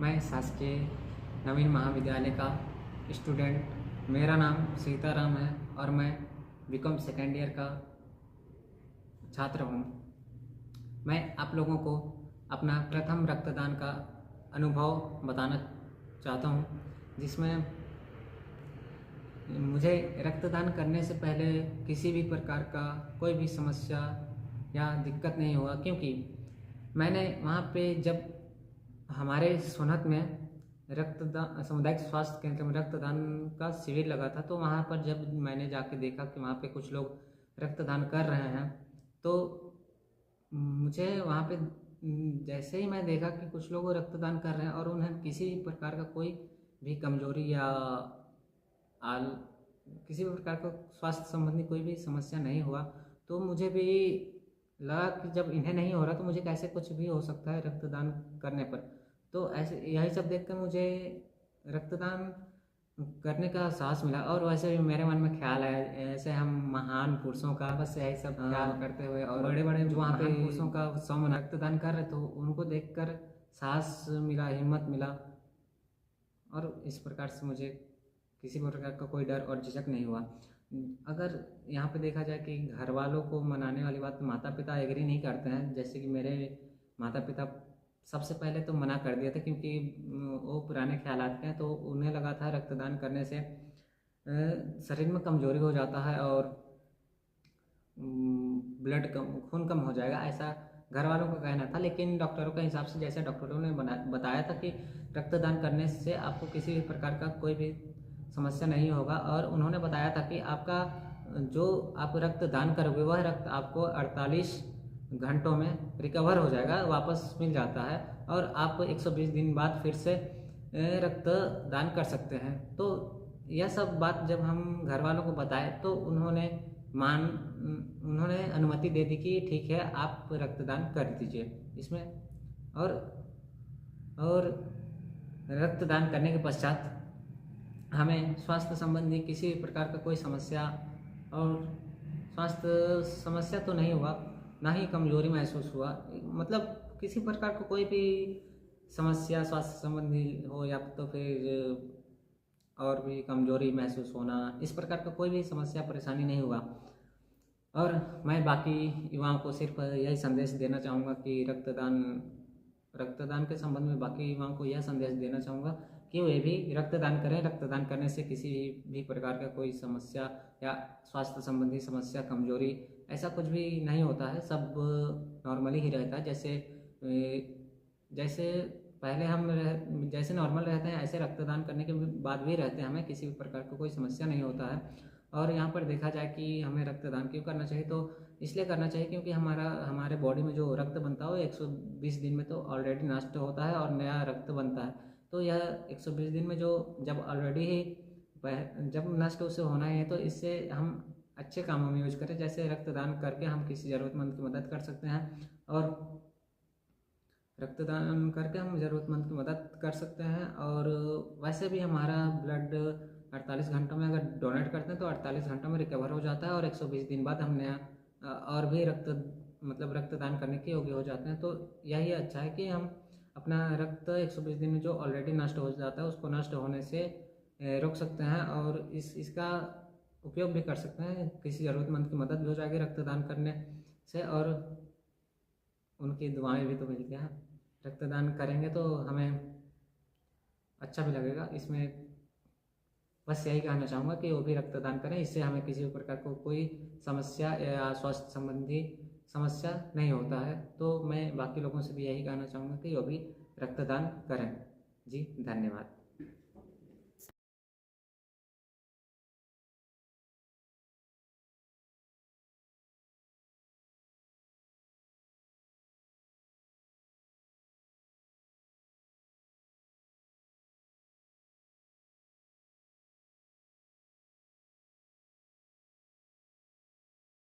मैं शासकीय नवीन महाविद्यालय का स्टूडेंट, मेरा नाम सीताराम है और मैं बीकॉम सेकेंड ईयर का छात्र हूँ। मैं आप लोगों को अपना प्रथम रक्तदान का अनुभव बताना चाहता हूँ, जिसमें मुझे रक्तदान करने से पहले किसी भी प्रकार का कोई भी समस्या या दिक्कत नहीं हुआ, क्योंकि मैंने वहाँ पे जब हमारे सोनहत में रक्तदान सामुदायिक स्वास्थ्य केंद्र में रक्तदान का शिविर लगा था, तो वहाँ पर जब मैंने जाके देखा कि वहाँ पे कुछ लोग रक्तदान कर रहे हैं, तो मुझे वहाँ पे जैसे ही मैं देखा कि कुछ लोग रक्तदान कर रहे हैं और उन्हें किसी भी प्रकार का कोई भी कमजोरी या आल किसी भी प्रकार का स्वास्थ्य संबंधी कोई भी समस्या नहीं हुआ, तो मुझे भी लगा कि जब इन्हें नहीं हो रहा तो मुझे कैसे कुछ भी हो सकता है रक्तदान करने पर। तो ऐसे यही सब देखकर मुझे रक्तदान करने का साहस मिला। और वैसे भी मेरे मन में ख्याल है, ऐसे हम महान पुरुषों का बस यही सब ख्याल करते हुए और बड़े बड़े जो वहाँ पे पुरुषों का उत्सव मना रक्तदान कर रहे, तो उनको देखकर साहस मिला, हिम्मत मिला, और इस प्रकार से मुझे किसी प्रकार का कोई डर और झिझक नहीं हुआ। अगर यहाँ पे देखा जाए कि घर वालों को मनाने वाली बात, माता पिता एग्री नहीं करते हैं। जैसे कि मेरे माता पिता सबसे पहले तो मना कर दिया था, क्योंकि वो पुराने ख्यालात के हैं, तो उन्हें लगा था रक्तदान करने से शरीर में कमजोरी हो जाता है और ब्लड कम, खून कम हो जाएगा, ऐसा घर वालों का कहना था। लेकिन डॉक्टरों के हिसाब से, जैसे डॉक्टरों ने बताया था कि रक्तदान करने से आपको किसी भी प्रकार का कोई भी समस्या नहीं होगा, और उन्होंने बताया था कि आपका जो आप रक्तदान करोगे वह रक्त आपको 48 घंटों में रिकवर हो जाएगा, वापस मिल जाता है, और आप 120 दिन बाद फिर से रक्तदान कर सकते हैं। तो यह सब बात जब हम घर वालों को बताए तो उन्होंने अनुमति दे दी कि ठीक है, आप रक्तदान कर दीजिए इसमें। और रक्तदान करने के पश्चात हमें स्वास्थ्य संबंधी किसी प्रकार का कोई समस्या और स्वास्थ्य समस्या तो नहीं हुआ, ना ही कमजोरी महसूस हुआ। मतलब किसी प्रकार का कोई भी समस्या स्वास्थ्य संबंधी हो या तो फिर और भी कमजोरी महसूस होना, इस प्रकार का कोई भी समस्या परेशानी नहीं हुआ। और मैं बाकी युवाओं को सिर्फ यही संदेश देना चाहूँगा कि रक्तदान के संबंध में बाकी युवाओं को यह संदेश देना चाहूँगा कि वे भी रक्तदान करें। रक्तदान करने से किसी भी प्रकार का कोई समस्या या स्वास्थ्य संबंधी समस्या, कमजोरी, ऐसा कुछ भी नहीं होता है, सब नॉर्मली ही रहता है। जैसे पहले हम जैसे नॉर्मल रहते हैं, ऐसे रक्तदान करने के बाद भी रहते हैं, हमें किसी भी प्रकार का कोई समस्या नहीं होता है। और यहाँ पर देखा जाए कि हमें रक्तदान क्यों करना चाहिए, तो इसलिए करना चाहिए क्योंकि हमारे बॉडी में जो रक्त बनता है वो 120 दिन में तो ऑलरेडी नष्ट होता है और नया रक्त बनता है। तो यह 120 दिन में जब ऑलरेडी ही जब नष्ट उसे होना है, तो इससे हम अच्छे कामों में यूज करें। जैसे रक्तदान करके हम किसी ज़रूरतमंद की मदद कर सकते हैं, और रक्तदान करके हम ज़रूरतमंद की मदद कर सकते हैं। और वैसे भी हमारा ब्लड 48 घंटों में अगर डोनेट करते हैं तो 48 घंटों में रिकवर हो जाता है, और 120 दिन बाद हम नया और भी रक्तदान करने के योग्य हो जाते हैं। तो यही अच्छा है कि हम अपना रक्त 120 दिन में जो ऑलरेडी नष्ट हो जाता है उसको नष्ट होने से रोक सकते हैं, और इसका उपयोग भी कर सकते हैं। किसी ज़रूरतमंद की मदद भी हो जाएगी रक्तदान करने से, और उनकी दुआएं भी तो मिलती हैं। रक्तदान करेंगे तो हमें अच्छा भी लगेगा। इसमें बस यही कहना चाहूँगा कि वो भी रक्तदान करें, इससे हमें किसी भी प्रकार को कोई समस्या या स्वास्थ्य संबंधी समस्या नहीं होता है। तो मैं बाकी लोगों से भी यही कहना चाहूँगा कि वो भी रक्तदान करें। जी, धन्यवाद।